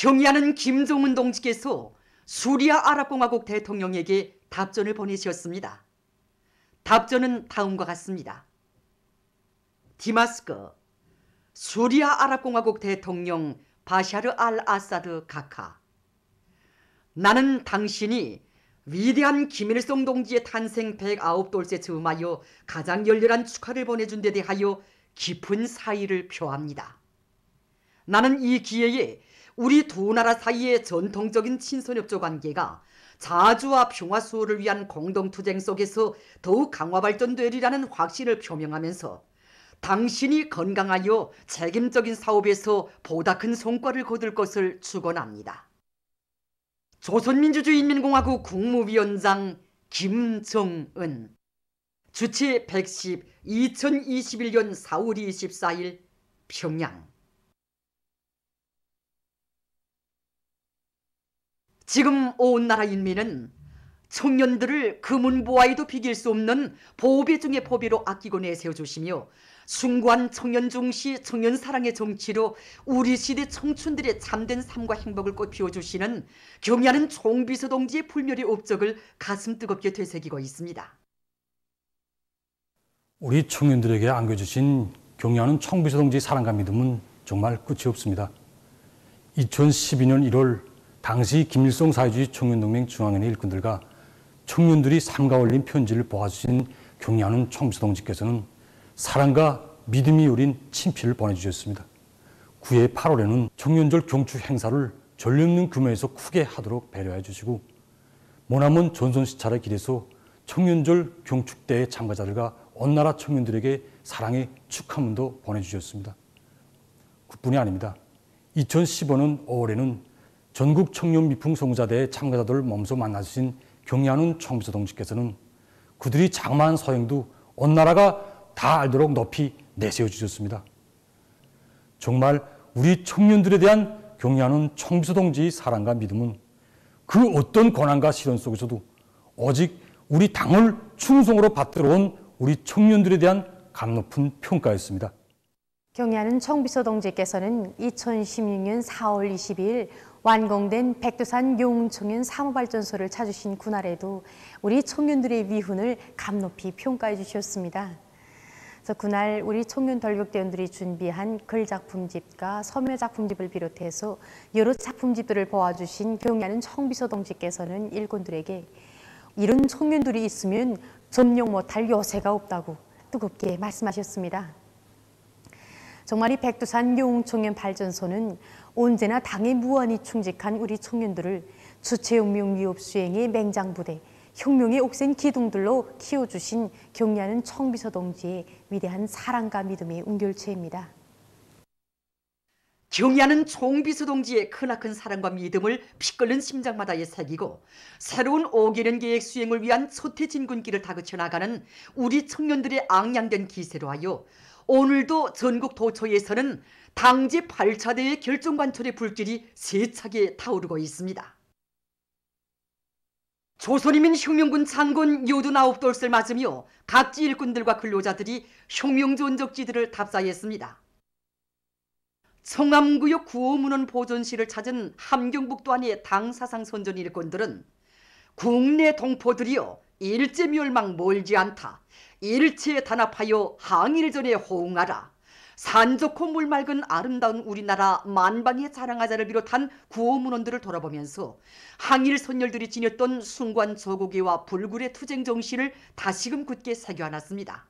경의하는 김정은 동지께서 수리아 아랍공화국 대통령에게 답전을 보내셨습니다. 답전은 다음과 같습니다. 디마스커, 수리아 아랍공화국 대통령 바샤르 알 아사드 카카. 나는 당신이 위대한 김일성 동지의 탄생 109돌째 즈음하여 가장 열렬한 축하를 보내준 데 대하여 깊은 사의를 표합니다. 나는 이 기회에 우리 두 나라 사이의 전통적인 친선협조 관계가 자주와 평화 수호를 위한 공동투쟁 속에서 더욱 강화 발전되리라는 확신을 표명하면서 당신이 건강하여 책임적인 사업에서 보다 큰 성과를 거둘 것을 축원합니다. 조선민주주의인민공화국 국무위원장 김정은. 주치 110 2021년 4월 24일 평양. 지금 온 나라 인민은 청년들을 금은보화에도 비길 수 없는 보배 중의 보배로 아끼고 내세워주시며 숭고한 청년 중시 청년 사랑의 정치로 우리 시대 청춘들의 참된 삶과 행복을 꽃피워주시는 경의하는 총비서 동지의 불멸의 업적을 가슴 뜨겁게 되새기고 있습니다. 우리 청년들에게 안겨주신 경의하는 총비서 동지의 사랑과 믿음은 정말 끝이 없습니다. 2012년 1월 당시 김일성 사회주의 청년동맹 중앙위원회 일꾼들과 청년들이 삼가 올린 편지를 보아주신 경의하는 총비서 동지께서는 사랑과 믿음이 우린 친필을 보내주셨습니다. 9해 8월에는 청년절 경축 행사를 전례 없는 규모에서 크게 하도록 배려해 주시고 머나먼 전선시찰의 길에서 청년절 경축대회 참가자들과 온 나라 청년들에게 사랑의 축하문도 보내주셨습니다. 그뿐이 아닙니다. 2015년 5월에는 전국 청년 미풍 성사대회 참가자들을 몸소 만나주신 경의하는 총비서 동지께서는 그들이 장마한 소행도 온 나라가 다 알도록 높이 내세워 주셨습니다. 정말 우리 청년들에 대한 경의하는 총비서 동지의 사랑과 믿음은 그 어떤 고난과 시련 속에서도 오직 우리 당을 충성으로 받들어온 우리 청년들에 대한 감 높은 평가였습니다. 경의하는 총비서 동지께서는 2016년 4월 22일 완공된 백두산 용청년 사무발전소를 찾으신 그날에도 우리 청년들의 위훈을 감높이 평가해 주셨습니다. 그래서 그날 우리 청년 돌격대원들이 준비한 글작품집과 서면작품집을 비롯해서 여러 작품집들을 보아주신 경의하는 총비서 동지께서는 일꾼들에게 이런 청년들이 있으면 점령 못할 요새가 없다고 뜨겁게 말씀하셨습니다. 정말 이 백두산 용청년 발전소는 언제나 당에 무한히 충직한 우리 청년들을 주체혁명 위협 수행의 맹장부대, 혁명의 옥센 기둥들로 키워주신 경의하는 총비서 동지의 위대한 사랑과 믿음의 은결체입니다. 경의하는 총비서 동지의 크나큰 사랑과 믿음을 피 끓는 심장마다에 새기고 새로운 5개년 계획 수행을 위한 소태진군길을 다그쳐 나가는 우리 청년들의 앙양된 기세로 하여 오늘도 전국 도처에서는 당제 8차 대회 결정관철의 불길이 세차게 타오르고 있습니다. 조선인민혁명군 장군 요둔 9돌을 맞으며 각지 일꾼들과 근로자들이 혁명전적지들을 답사했습니다. 청암구역 구호문헌 보존실을 찾은 함경북도안의 당사상 선전 일꾼들은 국내 동포들이여 일제 멸망 멀지 않다. 일체에 단합하여 항일전에 호응하라. 산 좋고 물 맑은 아름다운 우리나라 만방의 자랑하자를 비롯한 구호문헌들을 돌아보면서 항일 선열들이 지녔던 숭고한 조국애와 불굴의 투쟁 정신을 다시금 굳게 새겨안았습니다.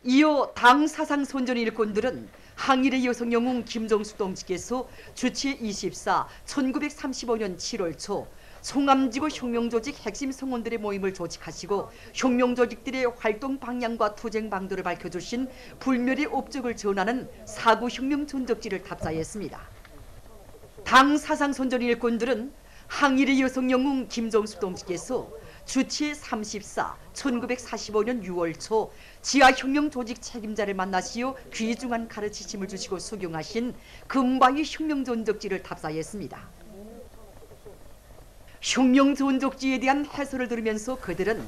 이어 당 사상 선전 일꾼들은 항일의 여성 영웅 김정숙 동지께서 주치 24 1935년 7월 초 송암지구 혁명조직 핵심 성원들의 모임을 조직하시고 혁명조직들의 활동 방향과 투쟁 방도를 밝혀주신 불멸의 업적을 전하는 사구혁명 전적지를 답사했습니다. 당 사상 선전 일꾼들은 항일의 여성 영웅 김정숙 동지께서 주치 34 1945년 6월 초 지하혁명 조직 책임자를 만나시어 귀중한 가르치심을 주시고 수경하신 금바위 혁명 전적지를 답사했습니다. 혁명 전적지에 대한 해설을 들으면서 그들은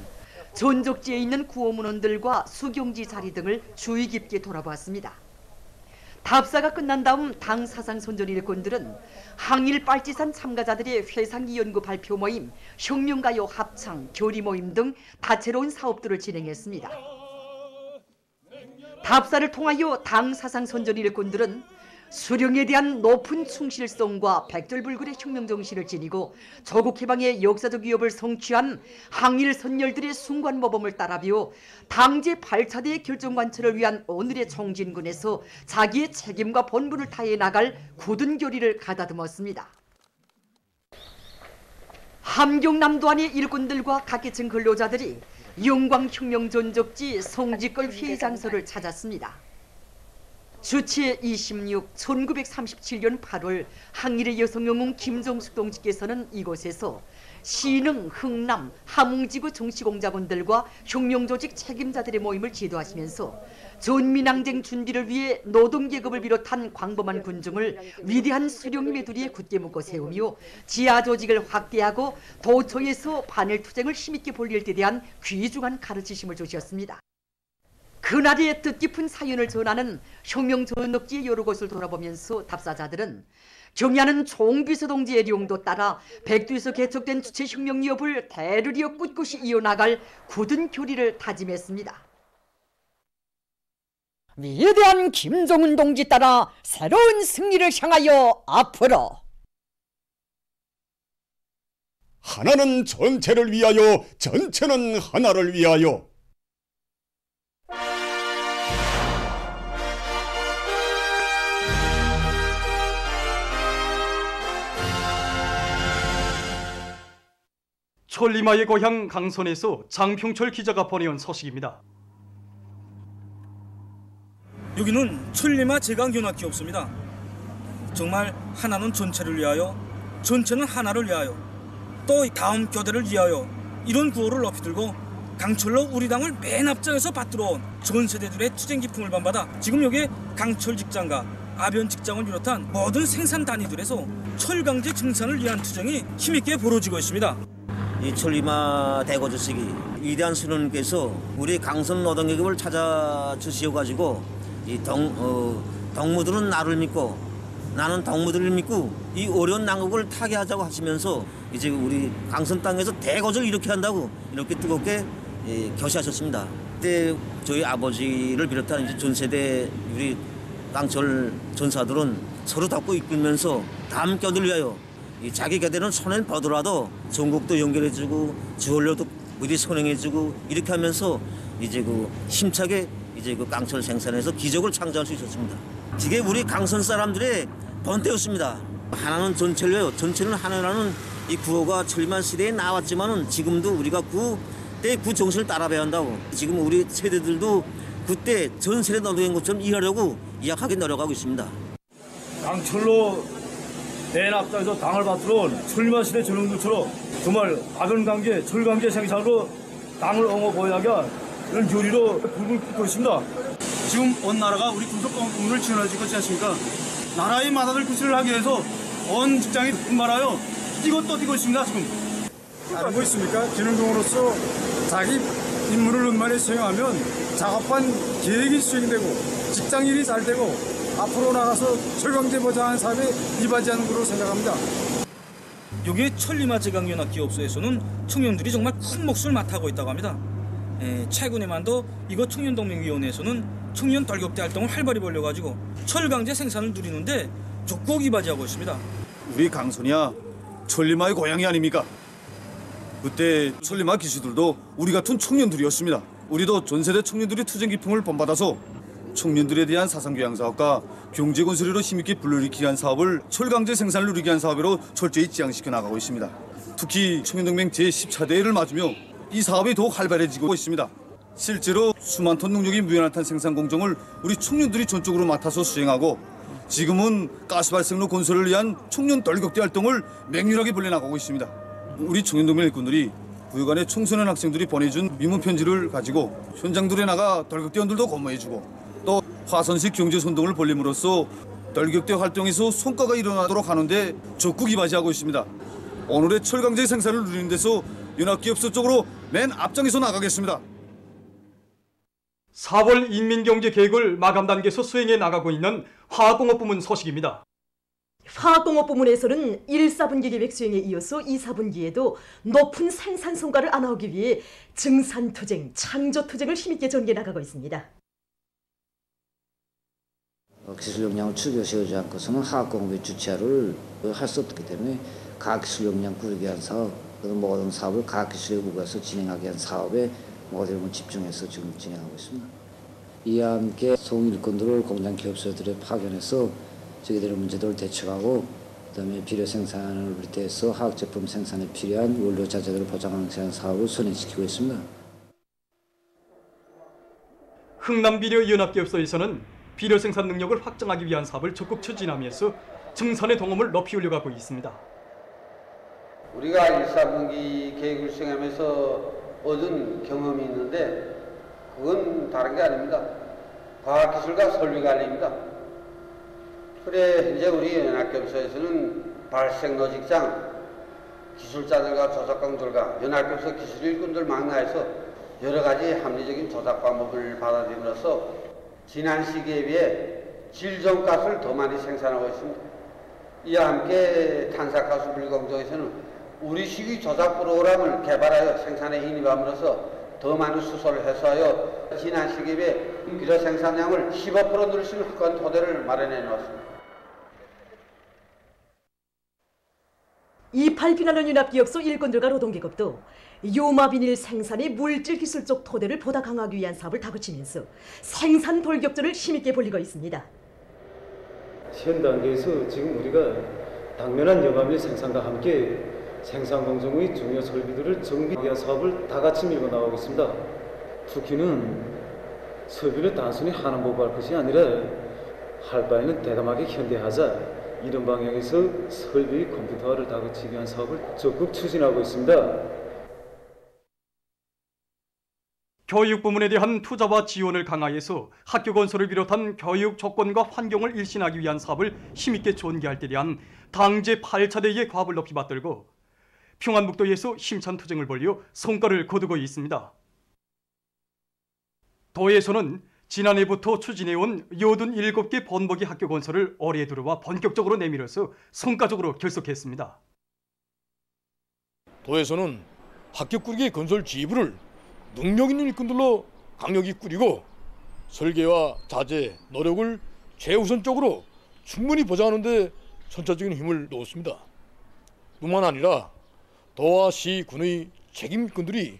전적지에 있는 구호문헌들과 수경지 자리 등을 주의 깊게 돌아보았습니다. 답사가 끝난 다음 당 사상 선전 일꾼들은 항일 빨치산 참가자들의 회상기 연구 발표 모임, 혁명가요 합창, 교리 모임 등 다채로운 사업들을 진행했습니다. 답사를 통하여 당 사상 선전 일꾼들은 수령에 대한 높은 충실성과 백절불굴의 혁명정신을 지니고 조국 해방의 역사적 위협을 성취한 항일 선열들의 순관모범을 따라비워 당제 8차대의 결정관철을 위한 오늘의 총진군에서 자기의 책임과 본분을 다해 나갈 굳은 결의를 가다듬었습니다. 함경남도안의 일꾼들과 각계층 근로자들이 영광혁명전적지 송지걸 회의장소를 찾았습니다. 주체 26, 1937년 8월 항일의 여성영웅 김정숙 동지께서는 이곳에서 신흥, 흥남, 함흥지구 정치공작원들과 혁명조직 책임자들의 모임을 지도하시면서 전민항쟁 준비를 위해 노동계급을 비롯한 광범한 군중을 위대한 수령님의 두리에 굳게 묶어 세우며 지하조직을 확대하고 도처에서 반일투쟁을 힘있게 벌릴 데 대한 귀중한 가르치심을 주셨습니다. 그날의 뜻깊은 사연을 전하는 혁명전업지의 여러 곳을 돌아보면서 답사자들은 경야는 총비서 동지의 령도 따라 백두에서 개척된 주체혁명위협을 대르리어 꿋꿋이 이어나갈 굳은 결의를 다짐했습니다. 위대한 김정은 동지 따라 새로운 승리를 향하여 앞으로 하나는 전체를 위하여, 전체는 하나를 위하여. 천리마의 고향 강선에서 장평철 기자가 보내온 소식입니다. 여기는 천리마 제강교납기업소입니다. 정말 하나는 전체를 위하여, 전체는 하나를 위하여, 또 다음 교대를 위하여 이런 구호를 높이 들고 강철로 우리 당을 맨 앞장에서 받들어온 전 세대들의 투쟁 기풍을 반받아 지금 여기 강철 직장과 아변 직장을 비롯한 모든 생산 단위들에서 철강제 증산을 위한 투쟁이 힘있게 벌어지고 있습니다. 이 천리마 대거주식이 위대한 수령님께서 우리 강선 노동계급을 찾아주시어가지고 이 덕무들은 나를 믿고 나는 덕무들을 믿고 이 어려운 난국을 타개하자고 하시면서 이제 우리 강선 땅에서 대거를 이렇게 한다고 이렇게 뜨겁게 결시하셨습니다. 그때 저희 아버지를 비롯한 이제 전 세대 우리 강철 전사들은 서로 덮고 이끌면서 다음 껴들 위하여 이 자기 곁에는 손을 뻗더라도 전국도 연결해주고 주원료도 어디 선행해주고 이렇게 하면서 이제 그 힘차게 이제 그 강철 생산에서 기적을 창조할 수 있었습니다. 이게 우리 강선 사람들의 번때였습니다. 하나는 전체로요, 전체는 하나라는 이 구호가 천리만 시대에 나왔지만은 지금도 우리가 그때 그 정신을 따라가야 한다고. 지금 우리 세대들도 그때 전 세대 노동한 것처럼 일하려고 약하게 노력하고 있습니다. 강철로 맨 앞장에서 당을 받들어온 천리만 시대 전형들처럼 정말 아변강제, 철강제 생산으로 당을 옹호보호하게 이런 교리로 불을 끓고 있습니다. 지금 온 나라가 우리 군속공군을 지원해주고 있지 않습니까? 나라의 마다들 구실을 하기 위해서 온 직장이 분발하여 뛰고 또 뛰고 있습니다. 지금 알고 있습니까? 기능공으로서 자기 임무를 원만히 수행하면 작업한 계획이 수행되고 직장일이 잘 되고 앞으로 나가서 철강제 보장하는 사업에 이바지하는 것으로 생각합니다. 여기 천리마 제강연합기업소에서는 청년들이 정말 큰 몫을 맡아고 있다고 합니다. 최근에만도 이거 청년동맹위원회에서는 청년 돌격대 활동을 활발히 벌려가지고 철강제 생산을 누리는데 적극 이바지하고 있습니다. 우리 강선이야 천리마의 고향이 아닙니까? 그때 천리마 기수들도 우리 같은 청년들이었습니다. 우리도 전세대 청년들이 투쟁 기풍을 본받아서 청년들에 대한 사상교양 사업과 경제건설으로 힘있게 불러일으키기 위한 사업을 철강제 생산을 누리게 한 사업으로 철저히 지향시켜 나가고 있습니다. 특히 청년동맹 제14대회를 맞으며 이 사업이 더욱 활발해지고 있습니다. 실제로 수만 톤 농력이 무연한탄 생산 공정을 우리 청년들이 전적으로 맡아서 수행하고 지금은 가스 발생로 건설을 위한 청년 돌격대 활동을 맹렬하게 벌려나가고 있습니다. 우리 청년동맹 일꾼들이 부여간의 청소년 학생들이 보내준 위문 편지를 가지고 현장들에 나가 돌격대원들도 거머해주고 또 화선식 경제선동을 벌림으로써 돌격대 활동에서 성과가 일어나도록 하는데 적극 이바지하고 있습니다. 오늘의 철강제 생산을 누리는 데서 연합기업소 쪽으로 맨 앞장에서 나가겠습니다. 4월 인민경제계획을 마감 단계에서 수행해 나가고 있는 화학공업부문 소식입니다. 화학공업부문에서는 1, 4분기 계획 수행에 이어서 2, 4분기에도 높은 생산 성과를 안아오기 위해 증산투쟁, 창조투쟁을 힘있게 전개해 나가고 있습니다. 기술 역량을 추겨 세우지 않고서는 화학공업의 주체를 할 수 없기 때문에 과학기술 역량 꾸리기 위한 사업, 모든 사업을 과학기술에 우겨서 진행하기 위한 사업에 모든 집중해서 지금 진행하고 있습니다. 이와 함께 소일꾼들을 공장 기업소들에 파견해서 저희들의 문제들을 대책하고 그다음에 비료 생산을 비롯해서 화학 제품 생산에 필요한 원료 자재들을 보장하는 사업을 선행시키고 있습니다. 흥남비료연합기업소에서는 비료 생산 능력을 확장하기 위한 사업을 적극 추진하면서 증산의 동험을 높이 올려가고 있습니다. 우리가 1, 4분기 계획을 수행하면서 얻은 경험이 있는데 그건 다른 게 아닙니다. 과학기술과 설비 관리입니다. 그래 이제 우리 연합기업소에서는 발생로 직장 기술자들과 조작강들과 연합기업소 기술 일꾼들 망라해서 여러 가지 합리적인 조작 방법을 받아들임으로써 지난 시기에 비해 질정가스를 더 많이 생산하고 있습니다. 이와 함께 탄산가스 불공정에서는 우리 시기 조작 프로그램을 개발하여 생산에 인입함으로써 더 많은 수소를 해소하여 지난 시기에 비해 비료 생산량을 15% 늘릴 수 있는 확고한 토대를 마련해 놓았습니다. 28 비난원 연합기업소 일꾼들과 노동계급도 요마비닐 생산의 물질기술적 토대를 보다 강화하기 위한 사업을 다그치면서 생산 돌격전을 힘있게 벌이고 있습니다. 현 단계에서 지금 우리가 당면한 요마비닐 생산과 함께 생산 공정의 중요 설비들을 정비하기 위한 사업을 다 같이 밀고 나가고 있습니다. 특히는 설비를 단순히 하나 보고할 것이 아니라 할 바에는 대담하게 현대하자 이런 방향에서 설비 컴퓨터화를 다그치기 위한 사업을 적극 추진하고 있습니다. 교육부문에 대한 투자와 지원을 강화해서 학교 건설을 비롯한 교육 조건과 환경을 일신하기 위한 사업을 힘있게 전개할 때 대한 당제 8차 대회의 과업을 높이 받들고 평안북도에서 힘찬 투쟁을 벌여 성과를 거두고 있습니다. 도에서는 지난해부터 추진해온 87개 번복이 학교 건설을 올해 들어와 본격적으로 내밀어서 성과적으로 결속했습니다. 도에서는 학교 꾸리기 건설 지휘부를 능력 있는 일꾼들로 강력히 꾸리고 설계와 자재, 노력을 최우선적으로 충분히 보장하는 데 선차적인 힘을 놓았습니다. 뿐만 아니라 도와 시, 군의 책임꾼들이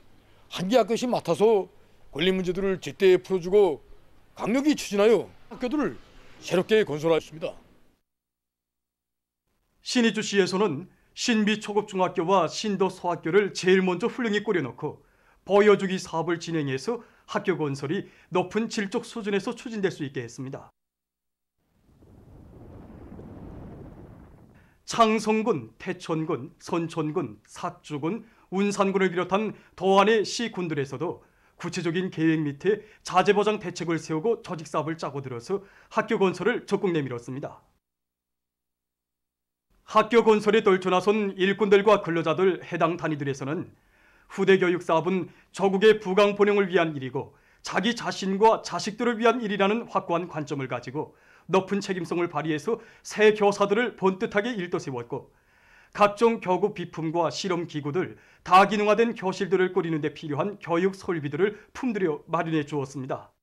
한 개 학교씩 맡아서 권리 문제들을 제때 풀어주고 강력히 추진하여 학교들을 새롭게 건설하였습니다. 신의주시에서는 신비 초급중학교와 신도 소학교를 제일 먼저 훌륭히 꾸려놓고 보여주기 사업을 진행해서 학교 건설이 높은 질적 수준에서 추진될 수 있게 했습니다. 창성군, 태천군, 선천군, 사주군, 운산군을 비롯한 도안의 시군들에서도 구체적인 계획 밑에 자재보장 대책을 세우고 조직사업을 짜고 들어서 학교 건설을 적극 내밀었습니다. 학교 건설에 떨쳐나선 일꾼들과 근로자들 해당 단위들에서는 후대 교육 사업은 조국의 부강 번영을 위한 일이고 자기 자신과 자식들을 위한 일이라는 확고한 관점을 가지고 높은 책임성을 발휘해서 새 교사들을 번듯하게 일도 세웠고 각종 교구 비품과 실험 기구들, 다기능화된 교실들을 꾸리는 데 필요한 교육 설비들을 품들여 마련해 주었습니다.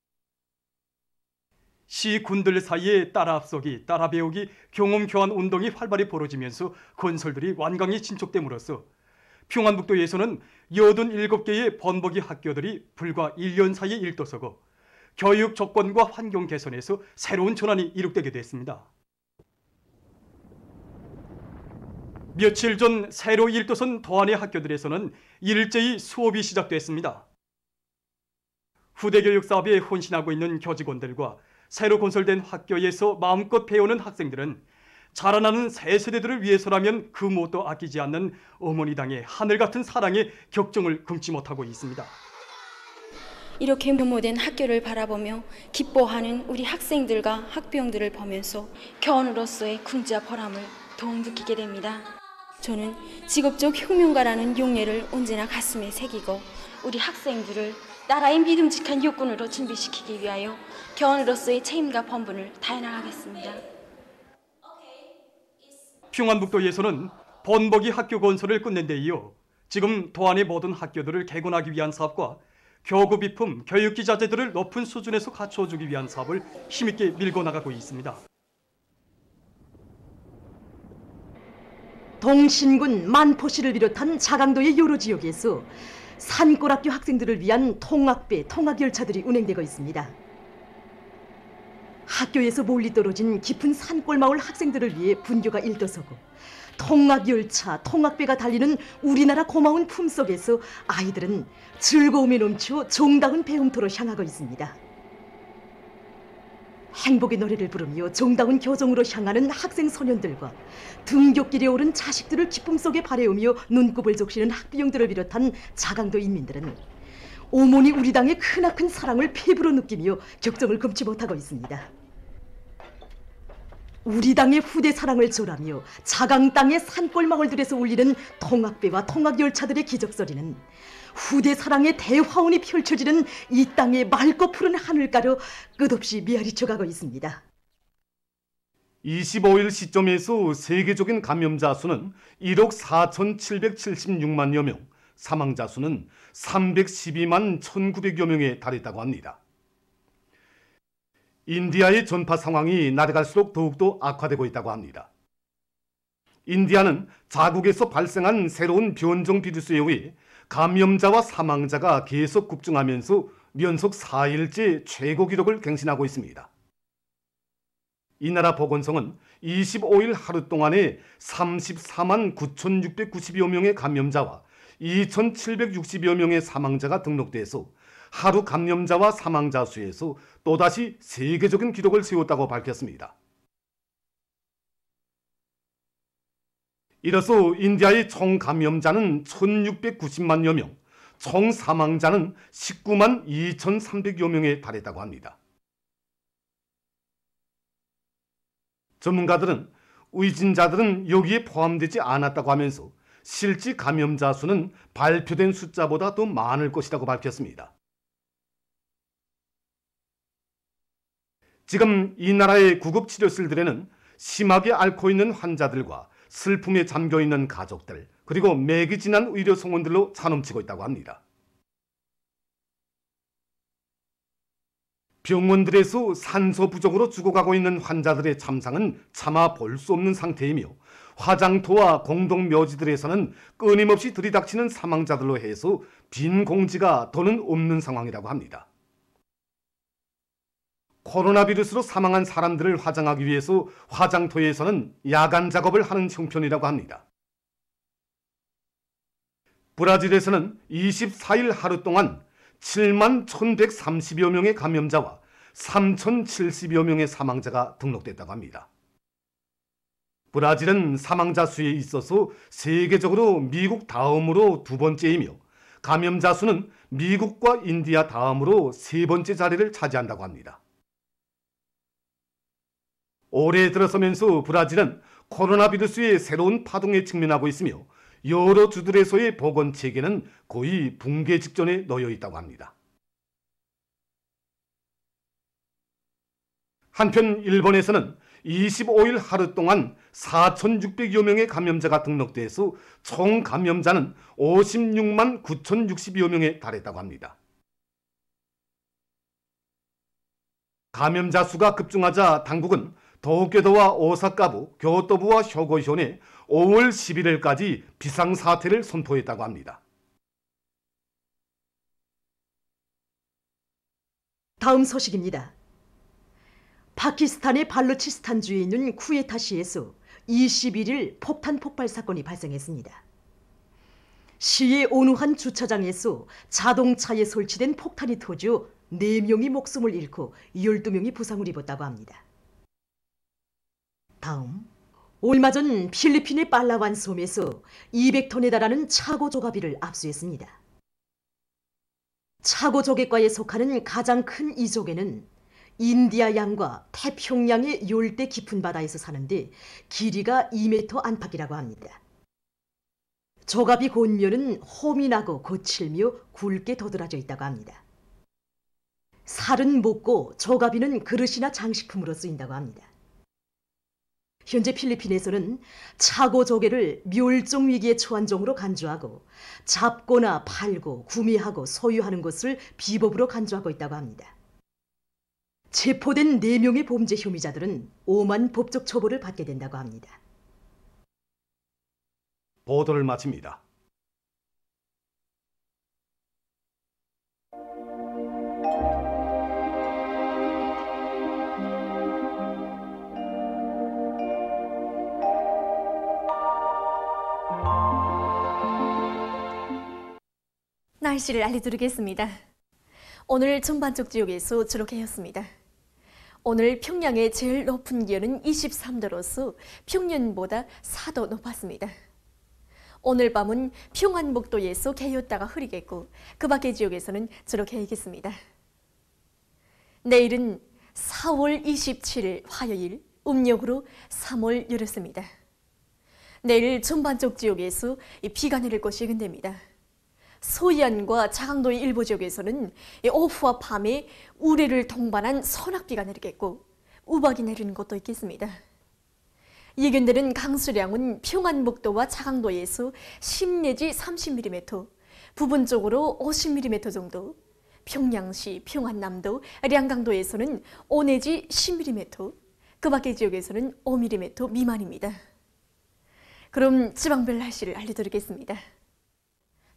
시군들 사이에 따라 앞서기, 따라 배우기, 경험 교환 운동이 활발히 벌어지면서 건설들이 완강히 진척됨으로써 평안북도에서는 87개의 번복이 학교들이 불과 1년 사이에 일도서고 교육 조건과 환경 개선에서 새로운 전환이 이룩되게 됐습니다. 며칠 전 새로 일도선 도안의 학교들에서는 일제히 수업이 시작됐습니다. 후대 교육 사업에 헌신하고 있는 교직원들과 새로 건설된 학교에서 마음껏 배우는 학생들은 자라나는 새 세대들을 위해서라면 그 무엇도 아끼지 않는 어머니 당의 하늘 같은 사랑에 격정을 금치 못하고 있습니다. 이렇게 모된 학교를 바라보며 기뻐하는 우리 학생들과 학부형들을 보면서 교원으로서의 궁지와 보람을 더욱 느끼게 됩니다. 저는 직업적 혁명가라는 용례를 언제나 가슴에 새기고 우리 학생들을 나라의 믿음직한 육군으로 준비시키기 위하여 교원으로서의 책임과 본분을 다해나가겠습니다. 평안북도에서는 번복이 학교 건설을 끝낸 데 이어 지금 도안의 모든 학교들을 개건하기 위한 사업과 교구 비품, 교육기 자재들을 높은 수준에서 갖춰주기 위한 사업을 힘있게 밀고 나가고 있습니다. 동신군 만포시를 비롯한 자강도의 여러 지역에서 산골학교 학생들을 위한 통학배, 통학열차들이 운행되고 있습니다. 학교에서 멀리 떨어진 깊은 산골마을 학생들을 위해 분교가 일떠서고 통학열차, 통학배가 달리는 우리나라 고마운 품속에서 아이들은 즐거움에 넘쳐 정다운 배움터로 향하고 있습니다. 행복의 노래를 부르며 정다운 교정으로 향하는 학생 소년들과 등굣길에 오른 자식들을 기쁨 속에 바래오며 눈곱을 적시는 학부형들을 비롯한 자강도 인민들은 오모니 우리 당의 크나큰 사랑을 피부로 느끼며 격정을 금치 못하고 있습니다. 우리 당의 후대 사랑을 절하며 자강 땅의 산골 마을들에서 울리는 통학배와 통학열차들의 기적소리는 후대 사랑의 대화운이 펼쳐지는 이 땅의 맑고 푸른 하늘가로 끝없이 메아리쳐가고 있습니다. 25일 시점에서 세계적인 감염자 수는 1억 4,776만여 명, 사망자 수는 312만 1,900여 명에 달했다고 합니다. 인디아의 전파 상황이 날아갈수록 더욱더 악화되고 있다고 합니다. 인디아는 자국에서 발생한 새로운 변종 비루스에 의해 감염자와 사망자가 계속 급증하면서 연속 4일째 최고 기록을 갱신하고 있습니다. 이 나라 보건성은 25일 하루 동안에 34만 9,690여 명의 감염자와 2,760여 명의 사망자가 등록돼서 하루 감염자와 사망자 수에서 또다시 세계적인 기록을 세웠다고 밝혔습니다. 이로써 인디아의 총 감염자는 1,690만여 명, 총 사망자는 19만 2,300여 명에 달했다고 합니다. 전문가들은 의진자들은 여기에 포함되지 않았다고 하면서 실제 감염자 수는 발표된 숫자보다 더 많을 것이라고 밝혔습니다. 지금 이 나라의 구급치료실들에는 심하게 앓고 있는 환자들과 슬픔에 잠겨있는 가족들, 그리고 매기진한 의료 성원들로 차넘치고 있다고 합니다. 병원들에서 산소 부족으로 죽어가고 있는 환자들의 참상은 차마 볼 수 없는 상태이며 화장터와 공동묘지들에서는 끊임없이 들이닥치는 사망자들로 해서 빈 공지가 더는 없는 상황이라고 합니다. 코로나 비루스로 사망한 사람들을 화장하기 위해서 화장터에서는 야간 작업을 하는 형편이라고 합니다. 브라질에서는 24일 하루 동안 7만 1,130여 명의 감염자와 3,070여 명의 사망자가 등록됐다고 합니다. 브라질은 사망자 수에 있어서 세계적으로 미국 다음으로 두 번째이며 감염자 수는 미국과 인디아 다음으로 세 번째 자리를 차지한다고 합니다. 올해 들어서면서 브라질은 코로나 비루스의 새로운 파동에 직면하고 있으며 여러 주들에서의 보건체계는 거의 붕괴 직전에 놓여 있다고 합니다. 한편 일본에서는 25일 하루 동안 4,600여 명의 감염자가 등록돼서 총 감염자는 56만 9,060여 명에 달했다고 합니다. 감염자 수가 급증하자 당국은 도쿄도와 오사카부, 교토부와 효고현에 5월 11일까지 비상사태를 선포했다고 합니다. 다음 소식입니다. 파키스탄의 발루치스탄주에 있는 쿠에타시에서 21일 폭탄 폭발 사건이 발생했습니다. 시의 어느 한 주차장에서 자동차에 설치된 폭탄이 터져 4명이 목숨을 잃고 12명이 부상을 입었다고 합니다. 다음, 얼마 전 필리핀의 팔라완 섬에서 200톤에 달하는 차고 조가비를 압수했습니다. 차고 조개과에 속하는 가장 큰 이 조개는 인디아 양과 태평양의 열대 깊은 바다에서 사는데 길이가 2m 안팎이라고 합니다. 조가비 곤면은 홈이 나고 거칠며 굵게 도드라져 있다고 합니다. 살은 먹고 조가비는 그릇이나 장식품으로 쓰인다고 합니다. 현재 필리핀에서는 차고 조개를 멸종 위기에 처한 종으로 간주하고 잡거나 팔고 구매하고 소유하는 것을 비법으로 간주하고 있다고 합니다. 체포된 4명의 범죄 혐의자들은 엄한 법적 처벌을 받게 된다고 합니다. 보도를 마칩니다. 날씨를 알려드리겠습니다. 오늘 전반적 지역에서 주로 개였습니다. 오늘 평양의 제일 높은 기온은 23도로서 평년보다 4도 높았습니다. 오늘 밤은 평안북도에서 개였다가 흐리겠고 그 밖의 지역에서는 주로 개이겠습니다. 내일은 4월 27일 화요일 음력으로 3월 열었습니다. 내일 전반적 지역에서 비가 내릴 것이 예견됩니다. 소이안과 자강도의 일부 지역에서는 오후와 밤에 우레를 동반한 소낙비가 내리겠고 우박이 내리는 곳도 있겠습니다. 예견되는 강수량은 평안북도와 자강도에서 10 내지 30mm, 부분적으로 50mm 정도, 평양시, 평안남도, 량강도에서는 5 내지 10mm, 그 밖의 지역에서는 5mm 미만입니다. 그럼 지방별 날씨를 알려드리겠습니다.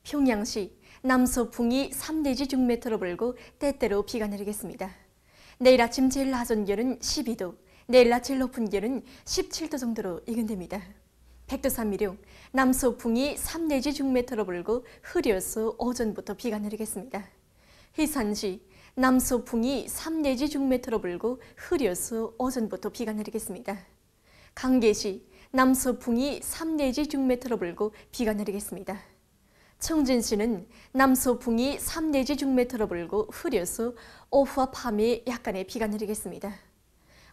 평양시 남서풍이 3 내지 6m로 불고 때때로 비가 내리겠습니다. 내일 아침 제일 낮은 기온은 12도, 내일 낮 제일 높은 기온은 17도 정도로 예견됩니다. 백두산미령 남서풍이 3 내지 6m로 불고 흐려서 오전부터 비가 내리겠습니다. 해산시 남서풍이 3 내지 6m로 불고 흐려서 오전부터 비가 내리겠습니다. 강계시 남서풍이 3 내지 6m로 불고 비가 내리겠습니다. 청진시는 남서풍이 3 내지 6m로 불고 흐려서 오후와 밤에 약간의 비가 내리겠습니다.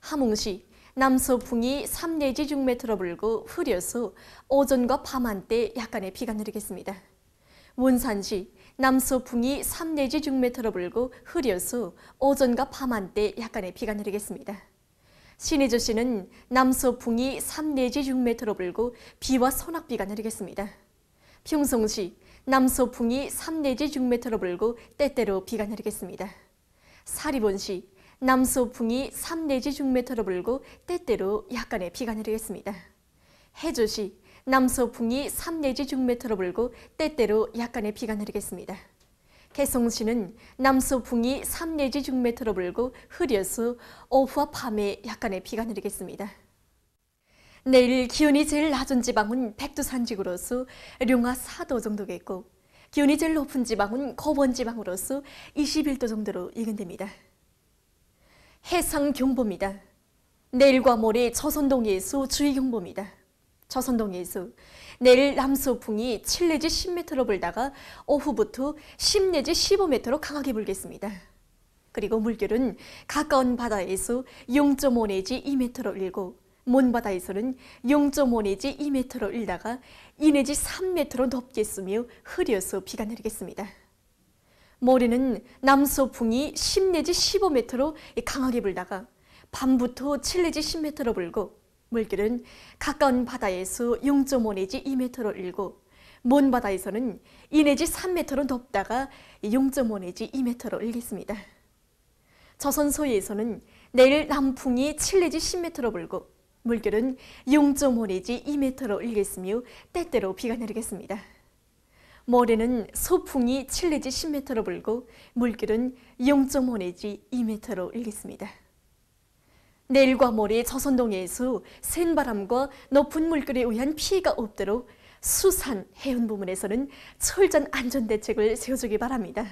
함흥시 남서풍이 3 내지 6m로 불고 흐려서 오전과 밤 한때 약간의 비가 내리겠습니다. 원산시 남서풍이 3 내지 6m로 불고 흐려서 오전과 밤 한때 약간의 비가 내리겠습니다. 신의주시는 남서풍이 3 내지 6m로 불고 비와 소낙비가 내리겠습니다. 평성시 남서풍이 3 내지 6m로 불고 때때로 비가 내리겠습니다. 사리본시 남서풍이 3 내지 6m로 불고 때때로 약간의 비가 내리겠습니다. 해주시 남서풍이 3 내지 6m로 불고 때때로 약간의 비가 내리겠습니다. 개성시는 남서풍이 3 내지 6m로 불고 흐려서 오후와 밤에 약간의 비가 내리겠습니다. 내일 기온이 제일 낮은 지방은 백두산지구로서 룡화 4도 정도겠고 기온이 제일 높은 지방은 고원지방으로서 21도 정도로 예견됩니다. 해상경보입니다. 내일과 모레 조선동해에서 주의경보입니다. 조선동해에서 내일 남서풍이 7 내지 10m로 불다가 오후부터 10 내지 15m로 강하게 불겠습니다. 그리고 물결은 가까운 바다에서 0.5 내지 2m로 일고 먼 바다에서는 0.5 내지 2m로 일다가 2 내지 3m로 높게 쓰며 흐려서 비가 내리겠습니다. 모레는 남서풍이 10 내지 15m로 강하게 불다가 밤부터 7 내지 10m로 불고 물결은 가까운 바다에서 0.5 내지 2m로 일고 먼 바다에서는 2 내지 3m로 높다가 0.5 내지 2m로 일겠습니다. 조선소해에서는 내일 남풍이 7 내지 10m로 불고 물결은 0.5 내지 2m로 일겠으며 때때로 비가 내리겠습니다. 모레는 소풍이 7 내지 10m로 불고 물결은 0.5 내지 2m로 일겠습니다. 내일과 모레 조선동해에서 센 바람과 높은 물결에 의한 피해가 없도록 수산, 해운 부문에서는 철저한 안전대책을 세워주기 바랍니다.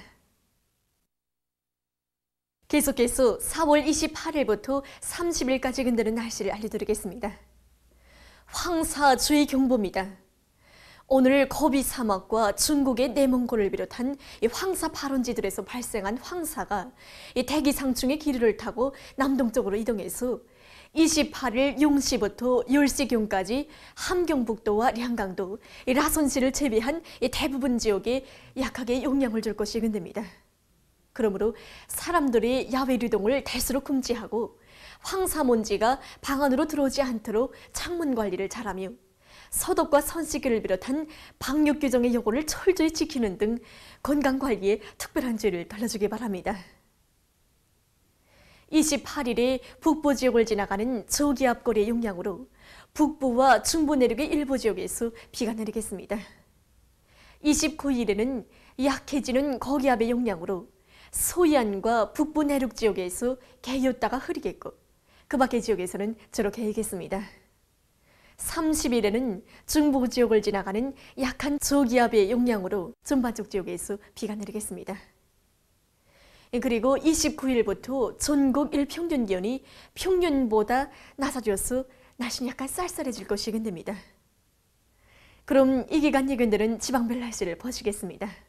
계속해서 4월 28일부터 30일까지 근되는 날씨를 알려드리겠습니다. 황사주의경보입니다. 오늘 고비 사막과 중국의 내몽골을 비롯한 황사 발원지들에서 발생한 황사가 대기상충의 기류를 타고 남동쪽으로 이동해서 28일 0시부터 10시경까지 함경북도와 량강도, 라선시를 제외한 대부분 지역에 약하게 영향을 줄 것이 예견됩니다. 그러므로 사람들이 야외 유동을 대수로 금지하고 황사먼지가 방 안으로 들어오지 않도록 창문 관리를 잘하며 소독과 손 씻기를 비롯한 방역 규정의 요구를 철저히 지키는 등 건강관리에 특별한 죄를 달라주기 바랍니다. 28일에 북부 지역을 지나가는 저기압거리의 영향으로 북부와 중부 내륙의 일부 지역에서 비가 내리겠습니다. 29일에는 약해지는 고기압의 영향으로 소이안과 북부 내륙 지역에서 개였다가 흐리겠고 그 밖의 지역에서는 저렇게 해겠습니다. 30일에는 중부 지역을 지나가는 약한 저기압의 영향으로 전반적 지역에서 비가 내리겠습니다. 그리고 29일부터 전국 일평균 기온이 평년보다 낮아져서 날씨는 약간 쌀쌀해질 것이 예견됩니다. 그럼 이 기간 예견되는 지방별 날씨를 보시겠습니다.